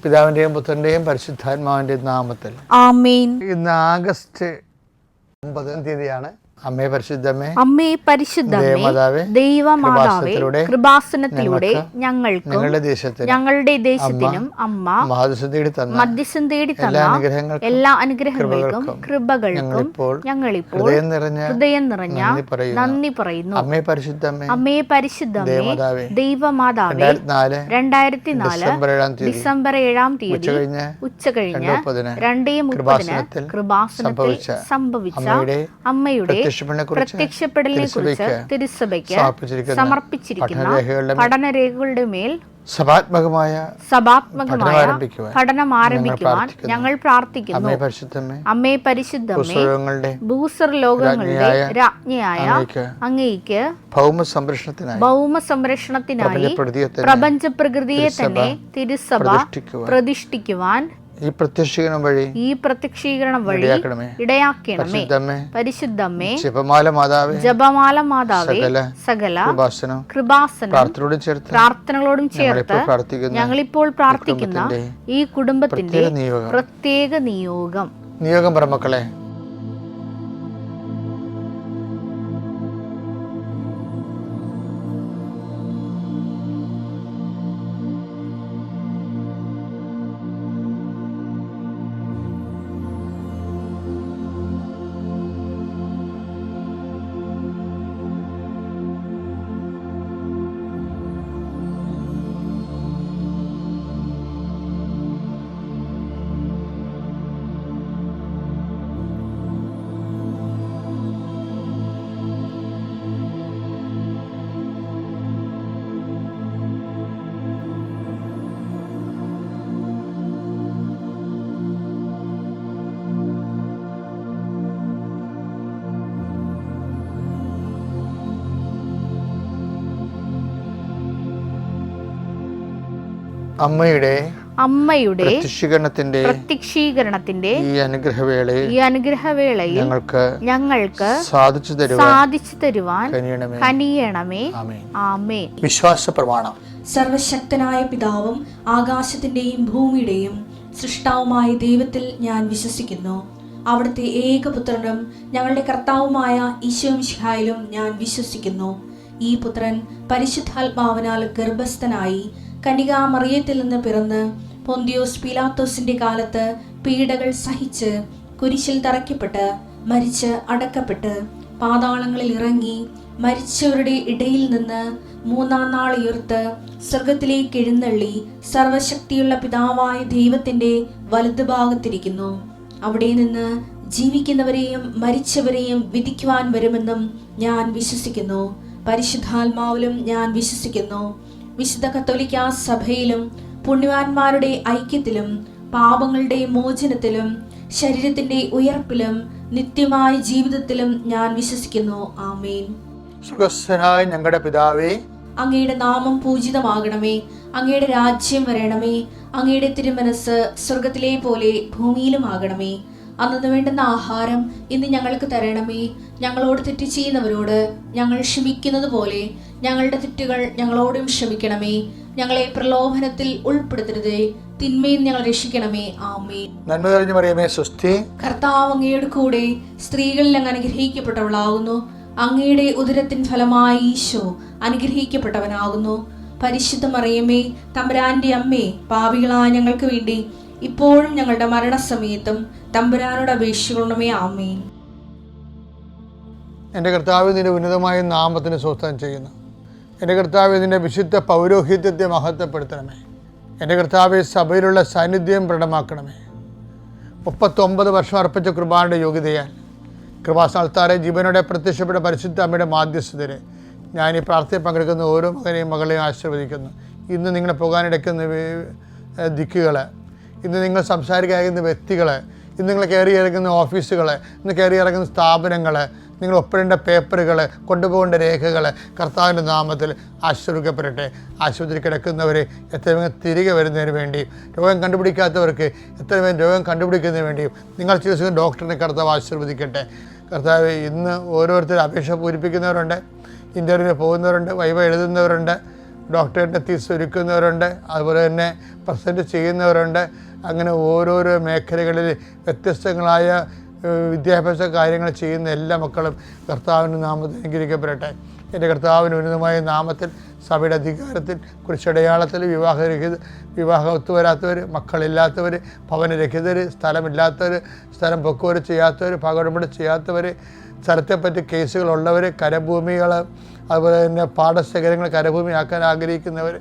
പിതാവിൻ്റെയും പുത്രൻ്റെയും പരിശുദ്ധാത്മാവിൻ്റെയും നാമത്തിൽ ആമേൻ. ഇന്ന് ആഗസ്റ്റ് 9 തീയതിയാണ്. അമ്മേ പരിശുദ്ധമേ, അമ്മേ പരിശുദ്ധമേ, ദൈവമാതാവേ, കൃപാസനത്തിലൂടെ ഞങ്ങൾക്കും ഞങ്ങളുടെ ദേശത്തിനും അമ്മ മധ്യസ്ഥം തേടി തന്ന എല്ലാ അനുഗ്രഹങ്ങൾക്കും കൃപകൾക്കും ഞങ്ങളിപ്പോൾ ഹൃദയം നിറഞ്ഞ നന്ദി പറയുന്നു. അമ്മേ പരിശുദ്ധമേ, അമ്മേ പരിശുദ്ധമേ, ദൈവമാതാവേ, 2004 ഡിസംബർ 7 തീയതി ഉച്ചകഴിഞ്ഞ് 2:30 കൃപാസനത്തിൽ സംഭവിച്ച അമ്മയുടെ പ്രത്യക്ഷപ്പെടലിനെ കുറിച്ച് തിരുസഭയ്ക്ക് സമർപ്പിച്ചിരിക്കുന്ന പഠനരേഖകളുടെ മേൽ സഭാത്മകമായ പഠനം ആരംഭിക്കുവാൻ ഞങ്ങൾ പ്രാർത്ഥിക്കുന്നു. അമ്മേ പരിശുദ്ധമേ, ഭൂസ്വർലോകങ്ങളുടെ രാജ്ഞിയായ അങ്ങേയ്ക്ക് ഭൗമ സംരക്ഷണത്തിനായി പ്രപഞ്ച പ്രകൃതിയെ തന്നെ തിരുസഭ പ്രതിഷ്ഠിക്കുവാൻ ഈ പ്രത്യക്ഷീകരണം വഴി ഇടയാക്കണമേ. പരിശുദ്ധമേ, ജപമാല മാതാവേ, സകല കൃപാസനം പ്രാർത്ഥനകളോടും ചേർത്ത് ഞങ്ങളിപ്പോൾ പ്രാർത്ഥിക്കുന്ന ഈ കുടുംബത്തിന്റെ പ്രത്യേക നിയോഗം പറമക്കളെ, അമ്മയുടെ പ്രത്യക്ഷീകരണത്തിന്റെ ഈ അനുഗ്രഹവേളയിൽ ഞങ്ങൾക്ക് സാധിച്ചു തരുവാൻ കനിയണമേ. ആമേൻ. വിശ്വാസ പ്രമാണം. സർവശക്തനായ പിതാവും ആകാശത്തിന്റെയും ഭൂമിയുടെയും സൃഷ്ടാവുമായ ദൈവത്തിൽ ഞാൻ വിശ്വസിക്കുന്നു. അവിടുത്തെ ഏകപുത്രനും ഞങ്ങളുടെ കർത്താവുമായ ഈശോമിശിഹായിലും ഞാൻ വിശ്വസിക്കുന്നു. ഈ പുത്രൻ പരിശുദ്ധാത്മാവിനാൽ ഗർഭസ്ഥനായി കന്യകാമറിയത്തിൽ നിന്ന് പിറന്ന് പൊന്തിയോസ് പീലാത്തോസിന്റെ കാലത്ത് പീഡകൾ സഹിച്ച് കുരിശിൽ തറയ്ക്കപ്പെട്ട് മരിച്ച് അടക്കപ്പെട്ട് പാതാളങ്ങളിൽ ഇറങ്ങി മരിച്ചവരുടെ ഇടയിൽ നിന്ന് 3-ാം നാൾ ഉയർത്ത് സ്വർഗത്തിലേക്ക് എഴുന്നള്ളി സർവശക്തിയുള്ള പിതാവായ ദൈവത്തിന്റെ വലതുഭാഗത്തിരിക്കുന്നു. അവിടെ നിന്ന് ജീവിക്കുന്നവരെയും മരിച്ചവരെയും വിധിക്കുവാൻ വരുമെന്നും ഞാൻ വിശ്വസിക്കുന്നു. പരിശുദ്ധാത്മാവിലും ഞാൻ വിശ്വസിക്കുന്നു. വിശുദ്ധ കത്തോലിക്കാ സഭയിലും പുണ്യവാന്മാരുടെ ഐക്യത്തിലും പാപങ്ങളുടെ മോചനത്തിലും ശരീരത്തിന്റെ ഉയർപ്പിലും നിത്യമായ ജീവിതത്തിലും ഞാൻ വിശ്വസിക്കുന്നു. ആമേൻ. സുഖസ്ഥനായ ഞങ്ങളുടെ പിതാവേ, അങ്ങയുടെ നാമം പൂജിതമാകണമേ. അങ്ങയുടെ രാജ്യം വരണമേ. അങ്ങയുടെ തിരുമനസ് സ്വർഗത്തിലെ പോലെ ഭൂമിയിലും ആകണമേ. അന്നു വേണ്ടുന്ന ആഹാരം ഇന്ന് ഞങ്ങൾക്ക് തരണമേ. ഞങ്ങളോട് തെറ്റ് ചെയ്യുന്നവരോട് ഞങ്ങൾ ക്ഷമിക്കുന്നത് പോലെ ഞങ്ങളുടെ തെറ്റുകൾ ഞങ്ങളോടും ക്ഷമിക്കണമേ. ഞങ്ങളെ പ്രലോഭനത്തിൽ ഉൾപ്പെടുത്തരുതേ, തിന്മയിൽ ഞങ്ങൾ രക്ഷിക്കണമേ. ആമേൻ. നന്മ നിറഞ്ഞ മറിയമേ, സ്വസ്തി. കർത്താവ് അങ്ങയുടെ കൂടെ സ്ത്രീകളിൽ അങ്ങ് അനുഗ്രഹിക്കപ്പെട്ടവളാകുന്നു. അങ്ങയുടെ ഉദരത്തിൻ ഫലമായി ഈശോ അനുഗ്രഹിക്കപ്പെട്ടവനാകുന്നു. പരിശുദ്ധ മറിയമേ, തമ്പുരാന്റെ അമ്മേ, പാപികളായ ഞങ്ങൾക്ക് വേണ്ടി ഇപ്പോഴും ഞങ്ങളുടെ മരണസമയത്തും തമ്പുരാനോട് അപേക്ഷിക്കണമേ. ആമേൻ. എൻ്റെ കർത്താവ് നിന്റെ ഉന്നതമായ നാമത്തിന് സ്വസ്ഥം ചെയ്യുന്നു. എൻ്റെ കർത്താവ് നിന്റെ വിശുദ്ധ പൗരോഹിത്യത്തെ മഹത്വപ്പെടുത്തണമേ. എൻ്റെ കർത്താവ് സഭയിലുള്ള സാന്നിധ്യം പ്രകടമാക്കണമേ. 39 വർഷം അർപ്പിച്ച കൃപായുടെ യോഗ്യതയാൽ കൃപാസ്ഥാനത്താറെ ജീവനോടെ പ്രത്യക്ഷപ്പെട്ട പരിശുദ്ധ അമ്മയുടെ മാധ്യസ്ഥതരെ ഞാൻ ഈ പ്രാർത്ഥനയിൽ പങ്കെടുക്കുന്ന ഓരോ മകനെയും മകളെയും ആശീർവദിക്കുന്നു. ഇന്ന് നിങ്ങൾ പോകാനിടയ്ക്കുന്ന ദിക്കുകൾ, ഇന്ന് നിങ്ങൾ സംസാരിക്കാതിരിക്കുന്ന വ്യക്തികൾ, ഇന്ന് നിങ്ങൾ കയറി ഇറങ്ങുന്ന ഓഫീസുകൾ, ഇന്ന് കയറി ഇറങ്ങുന്ന സ്ഥാപനങ്ങൾ, നിങ്ങൾ ഒപ്പിടേണ്ട പേപ്പറുകൾ, കൊണ്ടുപോകേണ്ട രേഖകൾ കർത്താവിൻ്റെ നാമത്തിൽ ആശീർവദിക്കപ്പെടട്ടെ. ആശുപത്രി കിടക്കുന്നവരെ എത്രയും വേഗം തിരികെ വരുന്നതിന് വേണ്ടിയും രോഗം കണ്ടുപിടിക്കാത്തവർക്ക് എത്രയും വേഗം രോഗം കണ്ടുപിടിക്കുന്നതിന് വേണ്ടിയും നിങ്ങൾ ചികിത്സിക്കുന്ന ഡോക്ടറിനെ കർത്താവ് ആശീർവദിക്കട്ടെ. കർത്താവ് ഇന്ന് ഓരോരുത്തരും അപേക്ഷ പൂരിപ്പിക്കുന്നവരുണ്ട്, ഇൻ്റർവ്യൂവിന് പോകുന്നവരുണ്ട്, വൈവ എഴുതുന്നവരുണ്ട്, ഡോക്ടറേറ്റ് തീസ് ഒരുക്കുന്നവരുണ്ട്, അതുപോലെ തന്നെ പ്രസൻറ്റ് ചെയ്യുന്നവരുണ്ട്. അങ്ങനെ ഓരോരോ മേഖലകളിൽ വ്യത്യസ്തങ്ങളായ വിദ്യാഭ്യാസ കാര്യങ്ങൾ ചെയ്യുന്ന എല്ലാ മക്കളും കർത്താവിൻ്റെ നാമത്തിൽ അനുഗ്രഹിക്കപ്പെടട്ടെ. എൻ്റെ കർത്താവിന് ഉന്നതമായ നാമത്തിൽ സഭയുടെ അധികാരത്തിൽ കുരിശടയാളത്തിൽ വിവാഹം ഒത്തുവരാത്തവർ, മക്കളില്ലാത്തവർ, ഭവനരഹിതർ, സ്ഥലമില്ലാത്തവർ, സ്ഥലം പൊക്കുവർ ചെയ്യാത്തവർ, പകടപടി ചെയ്യാത്തവർ, സ്ഥലത്തെപ്പറ്റി കേസുകളുള്ളവർ, കരഭൂമികൾ, അതുപോലെ തന്നെ പാടശേഖരങ്ങൾ കരഭൂമിയാക്കാൻ ആഗ്രഹിക്കുന്നവർ,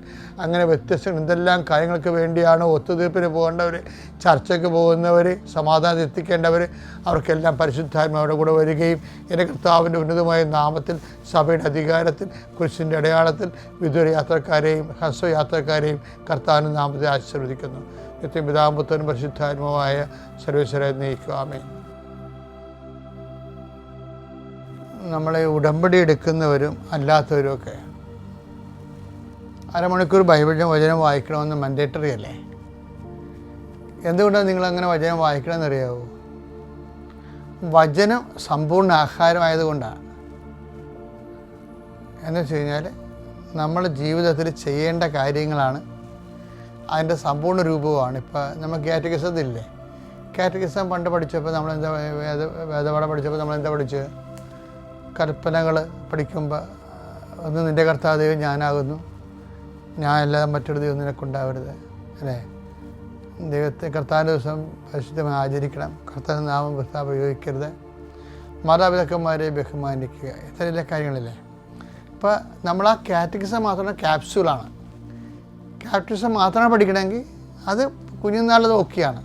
അങ്ങനെ വ്യത്യസ്ത എന്തെല്ലാം കാര്യങ്ങൾക്ക് വേണ്ടിയാണ് ഒത്തുതീർപ്പിന് പോകേണ്ടവർ, ചർച്ചയ്ക്ക് പോകുന്നവർ, സമാധാനം എത്തിക്കേണ്ടവർ, അവർക്കെല്ലാം പരിശുദ്ധാത്മാവിടെ കൂടെ വരികയും എൻ്റെ കർത്താവിൻ്റെ ഉന്നതമായ നാമത്തിൽ സഭയുടെ അധികാരത്തിൽ കുരിശിൻ്റെ അടയാളത്തിൽ വിദൂര യാത്രക്കാരെയും ഹ്രസ്വയാത്രക്കാരെയും കർത്താവിൻ്റെ നാമത്തിൽ ആശീർവദിക്കുന്നു. നിത്യം പിതാമ്പുത്രനും പരിശുദ്ധാത്മാവായ സർവേശ്വരനെ നയിക്കുക. ആമേൻ. നമ്മളെ ഉടമ്പടി എടുക്കുന്നവരും അല്ലാത്തവരും ഒക്കെ അരമണിക്കൂർ ബൈബിളിൻ്റെ വചനം വായിക്കണമെന്ന് മൻഡേറ്ററി അല്ലേ? എന്തുകൊണ്ടാണ് നിങ്ങളങ്ങനെ വചനം വായിക്കണമെന്നറിയാവോ? വചനം സമ്പൂർണ്ണ ആഹാരമായതുകൊണ്ടാണ്. എന്ന് വെച്ച് കഴിഞ്ഞാൽ നമ്മുടെ ജീവിതത്തിൽ ചെയ്യേണ്ട കാര്യങ്ങളാണ് അതിൻ്റെ സമ്പൂർണ്ണ രൂപമാണ്. ഇപ്പോൾ നമ്മൾ കാറ്റഗിസത്തില്ലേ, കാറ്റഗിസം പണ്ട് പഠിച്ചപ്പോൾ നമ്മളെന്താ വേദപാഠം പഠിച്ചപ്പോൾ നമ്മളെന്താ പഠിച്ചത്? കൽപ്പനകൾ പഠിക്കുമ്പോൾ ഒന്ന് നിൻ്റെ കർത്താവ് ദൈവം ഞാനാകുന്നു, ഞാൻ അല്ലാതെ മറ്റൊരു ദൈവം നിനക്കുണ്ടാവരുത് അല്ലേ? ദൈവത്തെ കർത്താവിൻ്റെ ദിവസം പരിശുദ്ധമായി ആചരിക്കണം, കർത്താവിൻ്റെ നാമം പ്രയോഗിക്കരുത്, മാതാപിതാക്കന്മാരെ ബഹുമാനിക്കുക, ഇത്തരം കാര്യങ്ങളില്ലേ. ഇപ്പോൾ നമ്മൾ ആ കാറ്റഗിസം മാത്രം ക്യാപ്സ്യൂളാണ്. ക്യാപ്സ്യൂൾസ് മാത്രം പഠിക്കണമെങ്കിൽ അത് കുഞ്ഞുനാളത് ഓക്കെയാണ്.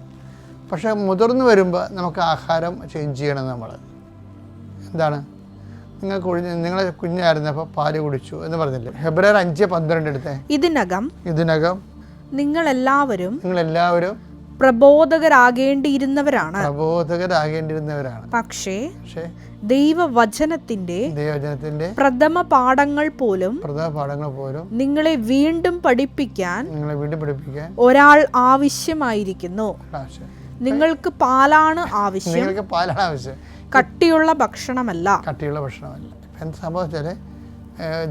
പക്ഷേ മുതിർന്നു വരുമ്പോൾ നമുക്ക് ആഹാരം ചേഞ്ച് ചെയ്യണം. നമ്മൾ എന്താണ്, നിങ്ങളെ കുഞ്ഞായിരുന്നപ്പോൾ പാല് കുടിച്ചു എന്ന് പറഞ്ഞില്ലേ? ഫെബ്രുവരി 5:12 എടുത്തേ. ഇതിനകം നിങ്ങളെല്ലാവരും പ്രബോധകരാകേണ്ടിയിരുന്നവരാണ്. പക്ഷേ ദൈവവചനത്തിന്റെ പ്രഥമ പാഠങ്ങൾ പോലും നിങ്ങളെ വീണ്ടും പഠിപ്പിക്കാൻ ഒരാൾ ആവശ്യമായിരിക്കുന്നു. നിങ്ങൾക്ക് പാലാണ് ആവശ്യം, കട്ടിയുള്ള ഭക്ഷണമല്ല. എന്താ സംഭവിച്ചാൽ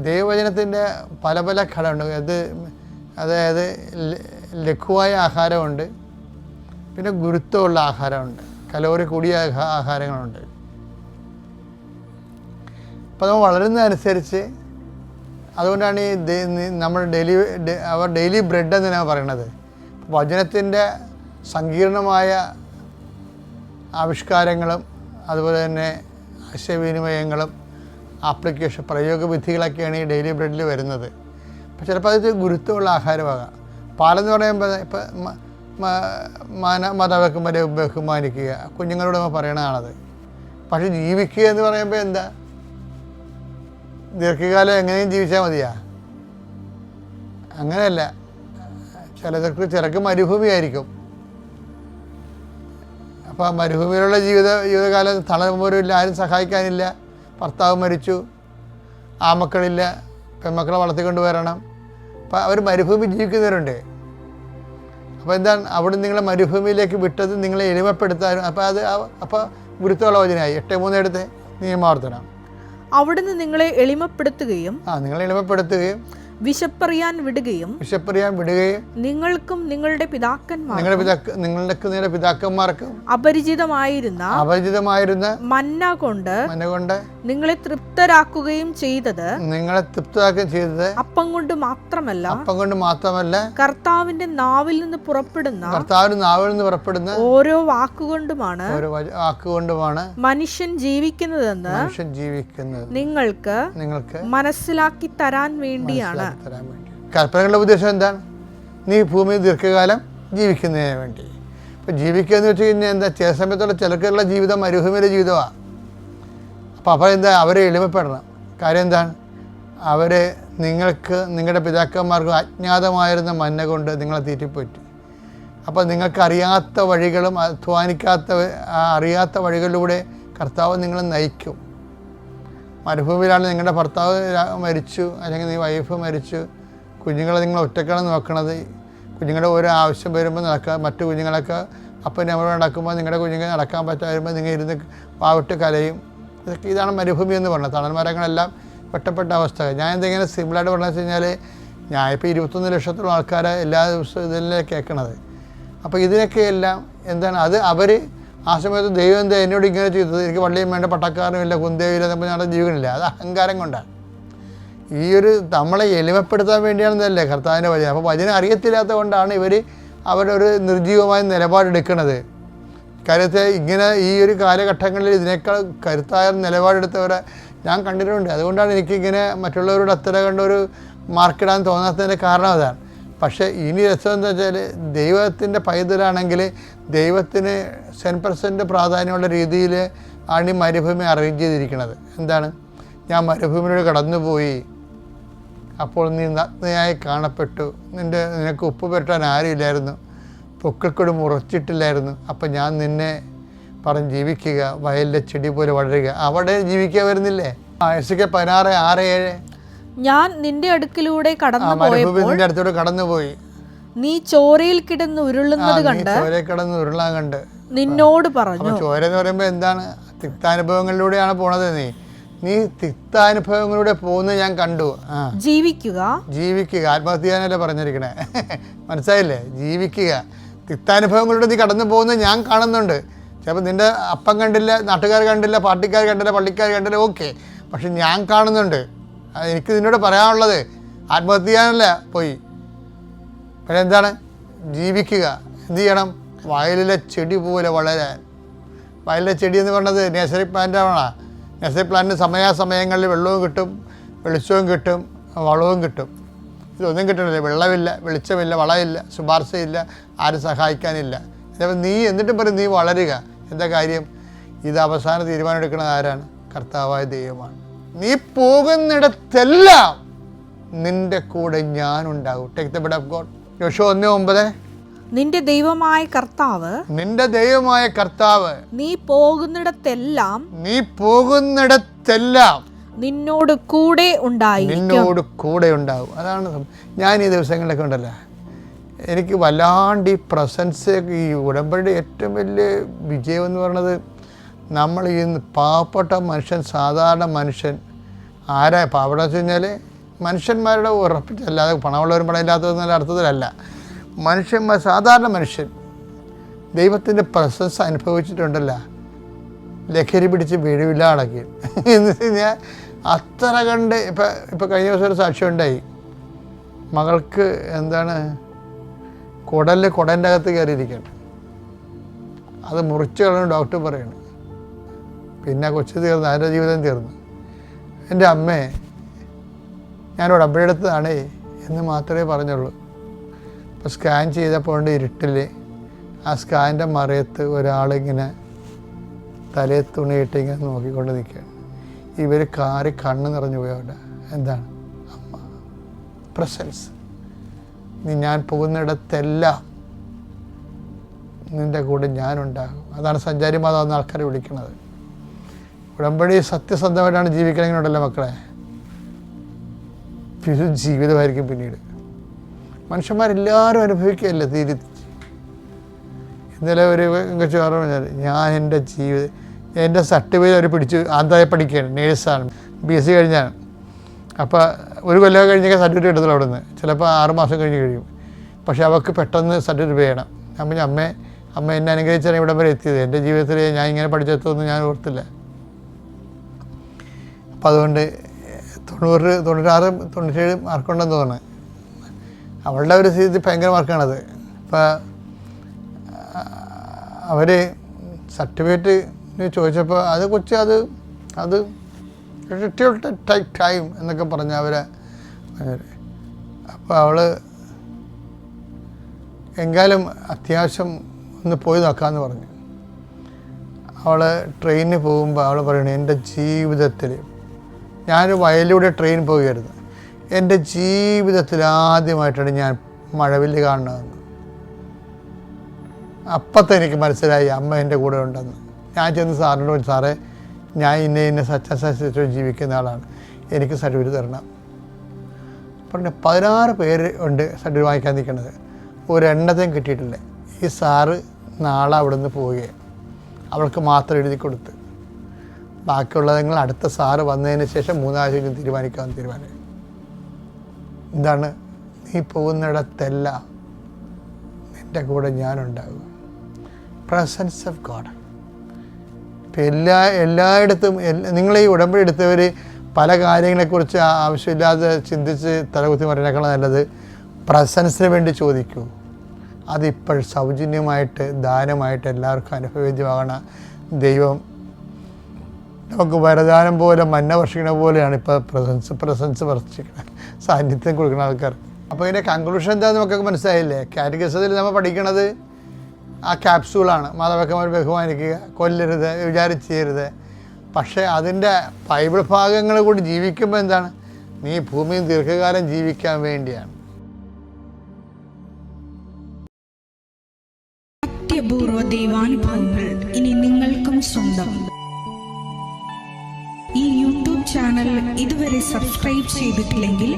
ദൈവവചനത്തിൻ്റെ പല പല ഘടകമുണ്ട്. അതായത് ലഘുവായ ആഹാരമുണ്ട്, പിന്നെ ഗുരുത്വമുള്ള ആഹാരമുണ്ട്, കലോറി കൂടിയ ആഹാരങ്ങളുണ്ട്. അപ്പോൾ നമ്മൾ വളരുന്നതനുസരിച്ച് അതുകൊണ്ടാണ് നമ്മൾ ഡെയിലി ബ്രെഡ് എന്നാണ് പറയണത്. വചനത്തിൻ്റെ സങ്കീർണമായ ആവിഷ്കാരങ്ങളും അതുപോലെ തന്നെ ആശയവിനിമയങ്ങളും ആപ്ലിക്കേഷൻ പ്രയോഗവിധികളൊക്കെയാണ് ഈ ഡെയിലി ബ്രെഡിൽ വരുന്നത്. അപ്പോൾ ചിലപ്പോൾ അത് ഗുരുത്വമുള്ള ആഹാരമാകാം. പാലെന്ന് പറയുമ്പോൾ ഇപ്പോൾ മാതാപിതാക്കന്മാരെ ബഹുമാനിക്കുക, കുഞ്ഞുങ്ങളോട് നമ്മൾ പറയണതാണത്. പക്ഷെ ജീവിക്കുക എന്ന് പറയുമ്പോൾ എന്താ, ദീർഘകാലം എങ്ങനെയും ജീവിച്ചാൽ മതിയാ? അങ്ങനെയല്ല. ചിലർക്ക് മരുഭൂമിയായിരിക്കും. അപ്പോൾ മരുഭൂമിയിലുള്ള ജീവിതകാലം തളരുമ്പോരില്ല, ആരും സഹായിക്കാനില്ല, ഭർത്താവ് മരിച്ചു, ആമക്കളില്ല, പെൺമക്കളെ വളർത്തിക്കൊണ്ട് വരണം. അപ്പോൾ അവർ മരുഭൂമി ജീവിക്കുന്നവരുണ്ട്. അപ്പോൾ എന്താണ്, അവിടെ നിങ്ങളെ മരുഭൂമിയിലേക്ക് വിട്ടത് നിങ്ങളെ എളിമപ്പെടുത്താനും. അപ്പോൾ ഗുരുത്വമുള്ള വചനമായി 8:3 എടുത്ത് നിയമാവർത്തനം. അവിടുന്ന് നിങ്ങളെ എളിമപ്പെടുത്തുകയും വിശപ്പറിയാൻ വിടുകയും നിങ്ങൾക്കും നിങ്ങളുടെ പിതാക്കന്മാർക്കും അപരിചിതമായിരുന്ന മന്ന കൊണ്ട് നിങ്ങളെ തൃപ്തരാക്കുകയും ചെയ്തത് അപ്പം കൊണ്ട് മാത്രമല്ല കർത്താവിന്റെ നാവിൽ നിന്ന് പുറപ്പെടുന്ന ഓരോ വാക്കുകൊണ്ടുമാണ് മനുഷ്യൻ ജീവിക്കുന്നതെന്ന് നിങ്ങൾക്ക് മനസ്സിലാക്കി തരാൻ വേണ്ടിയാണ്. കൽപ്പനകളുടെ ഉദ്ദേശം എന്താണ്? നീ ഭൂമിയിൽ ദീർഘകാലം ജീവിക്കുന്നതിന് വേണ്ടി. ഇപ്പം ജീവിക്കുക എന്ന് വെച്ച് കഴിഞ്ഞാൽ എന്താ, ചില സമയത്തുള്ള ചിലക്കുള്ള ജീവിതം മരുഭൂമിയിലെ ജീവിതമാണ്. അപ്പോൾ എന്താ, അവരെ എളിമപ്പെടണം. കാര്യം എന്താണ്, നിങ്ങളുടെ പിതാക്കന്മാർക്ക് അജ്ഞാതമായിരുന്ന മന്ന കൊണ്ട് നിങ്ങളെ തീറ്റിപ്പോറ്റി. അപ്പോൾ നിങ്ങൾക്ക് അറിയാത്ത വഴികളും അറിയാത്ത വഴികളിലൂടെ കർത്താവ് നിങ്ങളെ നയിക്കും. മരുഭൂമിയിലാണ് നിങ്ങളുടെ ഭർത്താവ് മരിച്ചു, അല്ലെങ്കിൽ നീ വൈഫ് മരിച്ചു, കുഞ്ഞുങ്ങളെ നിങ്ങൾ ഒറ്റക്കാണ് നോക്കണത്. കുഞ്ഞുങ്ങളുടെ ഓരോ ആവശ്യം വരുമ്പോൾ മറ്റു കുഞ്ഞുങ്ങളൊക്കെ അപ്പം നമ്മൾ നടക്കുമ്പോൾ നിങ്ങളുടെ കുഞ്ഞുങ്ങൾ നടക്കാൻ പറ്റാതെ വരുമ്പോൾ നിങ്ങൾ ഇരുന്ന് പാവിട്ട് കലയും. ഇതാണ് മരുഭൂമി എന്ന് പറഞ്ഞത്. തണൽ മരങ്ങളെല്ലാം ഒറ്റപ്പെട്ട അവസ്ഥ. ഞാൻ എന്തെങ്കിലും സിമ്പിളായിട്ട് പറഞ്ഞതെന്ന് വെച്ച് കഴിഞ്ഞാൽ, ഞാനിപ്പോൾ 21 ലക്ഷത്തോളം ആൾക്കാരെ എല്ലാ ദിവസവും ഇതെല്ലാം കേൾക്കണത്. അപ്പോൾ ഇതിനൊക്കെ എല്ലാം എന്താണ്, അത് അവർ ആ സമയത്ത് ദൈവം എന്താ എന്നോട് ഇങ്ങനെ ചെയ്തത്, എനിക്ക് വള്ളിയും വേണ്ട പട്ടക്കാരനും ഇല്ല കുന്തയും ഇല്ല എന്നപ്പോൾ ഞങ്ങളുടെ ജീവിക്കണില്ല. അത് അഹങ്കാരം കൊണ്ടാണ്. ഈ ഒരു നമ്മളെ എളിമപ്പെടുത്താൻ വേണ്ടിയാണെന്നല്ലേ കർത്താവിൻ്റെ വചനം. അപ്പോൾ വചനം അറിയത്തില്ലാത്ത കൊണ്ടാണ് അവരൊരു നിർജ്ജീവമായ നിലപാടെടുക്കുന്നത്. കാര്യത്തെ ഇങ്ങനെ ഈ ഒരു കാലഘട്ടങ്ങളിൽ ഇതിനേക്കാൾ കരുത്തായ നിലപാടെടുത്തവരെ ഞാൻ കണ്ടിട്ടുണ്ട്. അതുകൊണ്ടാണ് എനിക്കിങ്ങനെ മറ്റുള്ളവരോട് അത്ര കണ്ടൊരു മാർക്കിടാൻ തോന്നാത്തതിൻ്റെ കാരണം അതാണ്. പക്ഷേ ഇനി രസം എന്താ വെച്ചാൽ, ദൈവത്തിൻ്റെ പൈതലാണെങ്കിൽ ദൈവത്തിന് 100% പ്രാധാന്യമുള്ള രീതിയിൽ ആണ് ഈ മരുഭൂമി അറേഞ്ച് ചെയ്തിരിക്കുന്നത്. എന്താണ്, ഞാൻ മരുഭൂമിയിലൂടെ കടന്നുപോയി, അപ്പോൾ നീ നഗ്നയായി കാണപ്പെട്ടു, നിനക്ക് ഉപ്പ് പുരട്ടാൻ ആരുമില്ലായിരുന്നു, പൊക്കിൾക്കൊടി മുറച്ചിട്ടില്ലായിരുന്നു, അപ്പം ഞാൻ നിന്നെ പറഞ്ഞ് ജീവിക്കുക, വയലിലെ ചെടി പോലെ വളരുക. അവിടെ ജീവിക്കുക വരുന്നില്ലേ? എസ്എകേൽ 16:6-7 ഞാൻ നിന്റെ അടുക്കിലൂടെ മരുഭൂമിന്റെ അടുത്തൂടെ കടന്നുപോയി, നീ ചോരയിൽ കിടന്ന് ഉരുളുന്നത് കണ്ട് ഉരുളാൻ കണ്ട് നിന്നോട് പറഞ്ഞു. ചോര എന്ന് പറയുമ്പോൾ എന്താണ്? തിക്താനുഭവങ്ങളിലൂടെയാണ് പോണത്. നീ തിക്താനുഭവങ്ങളിലൂടെ പോകുന്നത് ഞാൻ കണ്ടു. ജീവിക്കുക. ആത്മഹത്യ ചെയ്യാനല്ലേ പറഞ്ഞിരിക്കണേ? മനസ്സിലായില്ലേ? ജീവിക്കുക. തിക്താനുഭവങ്ങളിലൂടെ നീ കടന്നു പോകുന്നത് ഞാൻ കാണുന്നുണ്ട്. ചിലപ്പോൾ നിൻ്റെ അപ്പം കണ്ടില്ല, നാട്ടുകാർ കണ്ടില്ല, പാർട്ടിക്കാർ കണ്ടില്ല, പള്ളിക്കാർ കണ്ടില്ല, ഓക്കെ. പക്ഷെ ഞാൻ കാണുന്നുണ്ട്. എനിക്ക് നിന്നോട് പറയാനുള്ളത് ആത്മഹത്യ ചെയ്യാനല്ല പോയി. പക്ഷെ എന്താണ്? ജീവിക്കുക. എന്ത് ചെയ്യണം? വയലിലെ ചെടി പോലെ വളരാൻ. വയലിലെ ചെടി എന്ന് പറഞ്ഞത് നഴ്സറി പ്ലാന്റാണ്. നഴ്സറി പ്ലാന്റിന് സമയാസമയങ്ങളിൽ വെള്ളവും കിട്ടും, വെളിച്ചവും കിട്ടും, വളവും കിട്ടും. ഇതൊന്നും കിട്ടണില്ല. വെള്ളമില്ല, വെളിച്ചമില്ല, വളമില്ല, ശുപാർശയില്ല, ആരും സഹായിക്കാനില്ല. ചിലപ്പോൾ നീ എന്നിട്ടും പറയും നീ വളരുക. എന്താ കാര്യം? ഇത് അവസാന തീരുമാനം എടുക്കുന്നത് ആരാണ്? കർത്താവായ ദൈവമാണ്. നീ പോകുന്നിടത്തെല്ലാം നിന്റെ കൂടെ ഞാനുണ്ടാകും. Take the bed of God. യോശുവ 1:9. നിന്റെ ദൈവമായ കർത്താവ് നീ പോകുന്നിടത്തെല്ലാം നിന്നോട് കൂടെ ഉണ്ടാകും. അതാണ് ഞാൻ ഈ ദിവസങ്ങളിലൊക്കെ ഉണ്ടല്ലോ, എനിക്ക് വല്ലാണ്ട് ഈ പ്രസൻസ്, ഈ ഉടമ്പടിയുടെ ഏറ്റവും വലിയ വിജയം എന്ന് പറയുന്നത്, നമ്മൾ ഈ പാവപ്പെട്ട മനുഷ്യൻ, സാധാരണ മനുഷ്യൻ ആരാ പാവപ്പെട്ട വെച്ച് കഴിഞ്ഞാൽ മനുഷ്യന്മാരുടെ ഉറപ്പിച്ചല്ലാതെ പണമുള്ളവരും പണമില്ലാത്തതെന്നുള്ള അർത്ഥത്തിലല്ല. മനുഷ്യന്മാർ, സാധാരണ മനുഷ്യൻ ദൈവത്തിൻ്റെ പ്രസൻസ് അനുഭവിച്ചിട്ടുണ്ടല്ല, ലഹരി പിടിച്ച് വീഴില്ല അടക്കി എന്ന് വെച്ച് കഴിഞ്ഞാൽ അത്ര കണ്ട്. ഇപ്പം കഴിഞ്ഞ ദിവസം ഒരു സാക്ഷ്യം ഉണ്ടായി. മകൾക്ക് എന്താണ് കുടൻ്റെ അകത്ത് കയറിയിരിക്കണം. അത് മുറിച്ച് കളഞ്ഞ് ഡോക്ടർ പറയണം. പിന്നെ കൊച്ചു തീർന്നു, അതിൻ്റെ ജീവിതം തീർന്നു. എൻ്റെ അമ്മേ, ഞാൻ ഉടമ്പടിയെടുത്തതാണേ എന്ന് മാത്രമേ പറഞ്ഞുള്ളൂ. അപ്പോൾ സ്കാൻ ചെയ്തപ്പോൾ ഇരുട്ടിൽ ആ സ്കാനിൻ്റെ മറയത്ത് ഒരാളിങ്ങനെ തലയെ തുണിയിട്ട് ഇങ്ങനെ നോക്കിക്കൊണ്ട് നിൽക്കുകയാണ്. ഇവർ കണ്ണ് നിറഞ്ഞു പോയവിടെ. എന്താണ്? അമ്മ പ്രസൻസ്. ഞാൻ പോകുന്നിടത്തെല്ലാം നിൻ്റെ കൂടെ ഞാനുണ്ടാകും. അതാണ് സഞ്ചാരി മാതാവ് എന്ന ആൾക്കാരെ വിളിക്കുന്നത്. ഉടമ്പടി സത്യസന്ധമായിട്ടാണ് ജീവിക്കണമെങ്കിലുണ്ടല്ലോ മക്കളെ, ജീവിതമായിരിക്കും പിന്നീട്. മനുഷ്യന്മാരെല്ലാവരും അനുഭവിക്കുകയല്ലേ തിരിച്ച്. ഇന്നലെ ഒരു കൊച്ചു പറഞ്ഞാൽ, ഞാൻ എൻ്റെ സർട്ടിഫിക്കറ്റ് അവർ പിടിച്ച് ആന്തായെ പഠിക്കുകയാണ്, നേഴ്സാണ്, BSc കഴിഞ്ഞാണ്. അപ്പോൾ ഒരു കൊല്ലം കഴിഞ്ഞൊക്കെ സർട്ടിഫിക്കറ്റ് എടുത്തല്ലോ അവിടെ നിന്ന്. ചിലപ്പോൾ 6 മാസം കഴിയും. പക്ഷേ അവൾക്ക് പെട്ടെന്ന് സർട്ടിഫിക്കറ്റ് വേണം. ഞാൻ പറഞ്ഞു, അമ്മ എന്നെ അനുഗ്രഹിച്ചാണ് ഇവിടെ വരെ എത്തിയത്. എൻ്റെ ജീവിതത്തിൽ ഞാൻ ഇങ്ങനെ പഠിച്ചെത്തുമെന്ന് ഞാൻ ഓർത്തില്ല. അപ്പോൾ അതുകൊണ്ട് 90, 96, 97 മാർക്കുണ്ടെന്ന് തോന്നുന്നു. അവളുടെ ഒരു സ്ഥിതി ഭയങ്കര മാർക്കാണത്. അപ്പോൾ അവർ സർട്ടിഫിക്കറ്റ് ചോദിച്ചപ്പോൾ അത് കൊച്ച് അത് ടൈം എന്നൊക്കെ പറഞ്ഞ അവരെ. അപ്പോൾ അവൾ എങ്കാലും അത്യാവശ്യം ഒന്ന് പോയി നോക്കാമെന്ന് പറഞ്ഞു. അവൾ ട്രെയിനിന് പോകുമ്പോൾ അവൾ പറയണേ, എൻ്റെ ജീവിതത്തിൽ ഞാനൊരു വയലിലൂടെ ട്രെയിൻ പോവുകയായിരുന്നു. എൻ്റെ ജീവിതത്തിൽ ആദ്യമായിട്ടാണ് ഞാൻ മഴവില്ല് കാണുന്നതെന്ന്. അപ്പത്തെ എനിക്ക് മനസ്സിലായി അമ്മ എൻ്റെ കൂടെ ഉണ്ടെന്ന്. ഞാൻ ചെന്ന് സാറിനോട് പറഞ്ഞു, സാറേ ഞാൻ ഇന്ന സച്ച് ജീവിക്കുന്ന ആളാണ്, എനിക്ക് സർട്ടിഫിക്കറ്റ് തരണം. പറഞ്ഞു 16 പേര് ഉണ്ട് സർട്ടിഫിക്കറ്റ് വാങ്ങിക്കാൻ നിൽക്കുന്നത്, ഒരെണ്ണത്തെയും കിട്ടിയിട്ടില്ല. ഈ സാറ് നാളെ അവിടെ നിന്ന് പോവുകയാണ്. അവൾക്ക് മാത്രം എഴുതി കൊടുത്ത് ബാക്കിയുള്ളത് നിങ്ങൾ അടുത്ത സാറ് വന്നതിന് ശേഷം 3 ആഴ്ച തീരുമാനിക്കാമെന്ന് തീരുമാനം. എന്താണ് നീ പോകുന്നിടത്തെല്ലാം നിൻ്റെ കൂടെ ഞാനുണ്ടാകും. Presence of God. ഇപ്പം എല്ലായിടത്തും നിങ്ങൾ ഈ ഉടമ്പടി എടുത്തവർ പല കാര്യങ്ങളെക്കുറിച്ച് ആവശ്യമില്ലാതെ ചിന്തിച്ച് തലകുത്തി മറിനേക്കാൾ നല്ലത് പ്രസൻസിന് വേണ്ടി ചോദിക്കൂ. അതിപ്പോൾ സൗജന്യമായിട്ട് ദാനമായിട്ട് എല്ലാവർക്കും അനുഭവവേദ്യമാകണ ദൈവം നമുക്ക് വരദാനം പോലെ മന്ന വർഷിക്കണ പോലെയാണ് ഇപ്പോൾ പ്രസൻസ് വർഷിക്കണം, സാന്നിധ്യം കൊടുക്കുന്ന ആൾക്കാർ. അപ്പോൾ ഇതിൻ്റെ കൺക്ലൂഷൻ എന്താണെന്ന് നമുക്കൊക്കെ മനസ്സിലായില്ലേ? കാറ്റഗറിസത്തിൽ നമ്മൾ പഠിക്കണത് ആ ക്യാപ്സൂളാണ്. മാതാപിതാക്കന്മാരെ ബഹുമാനിക്കുക, കൊല്ലരുത്, വിചാരിച്ച് ചെയ്യരുത്. പക്ഷേ അതിൻ്റെ ബൈബിൾ ഭാഗങ്ങൾ കൂടി ജീവിക്കുമ്പോൾ എന്താണ്? നീ ഭൂമിയിൽ ദീർഘകാലം ജീവിക്കാൻ വേണ്ടിയാണ്. അത്യപൂർവ ദൈവാനുഭവങ്ങൾ ഇനി നിങ്ങൾക്കും സ്വന്തം. ഈ യൂട്യൂബ് ചാനൽ ഇതുവരെ സബ്സ്ക്രൈബ് ചെയ്തിട്ടില്ലെങ്കിൽ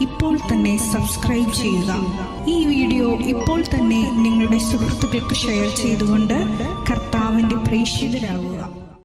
ഇപ്പോൾ തന്നെ സബ്സ്ക്രൈബ് ചെയ്യുക. ഈ വീഡിയോ ഇപ്പോൾ തന്നെ നിങ്ങളുടെ സുഹൃത്തുക്കൾക്ക് ഷെയർ ചെയ്തുകൊണ്ട് കർത്താവിൻ്റെ പ്രേക്ഷിതരാകുക.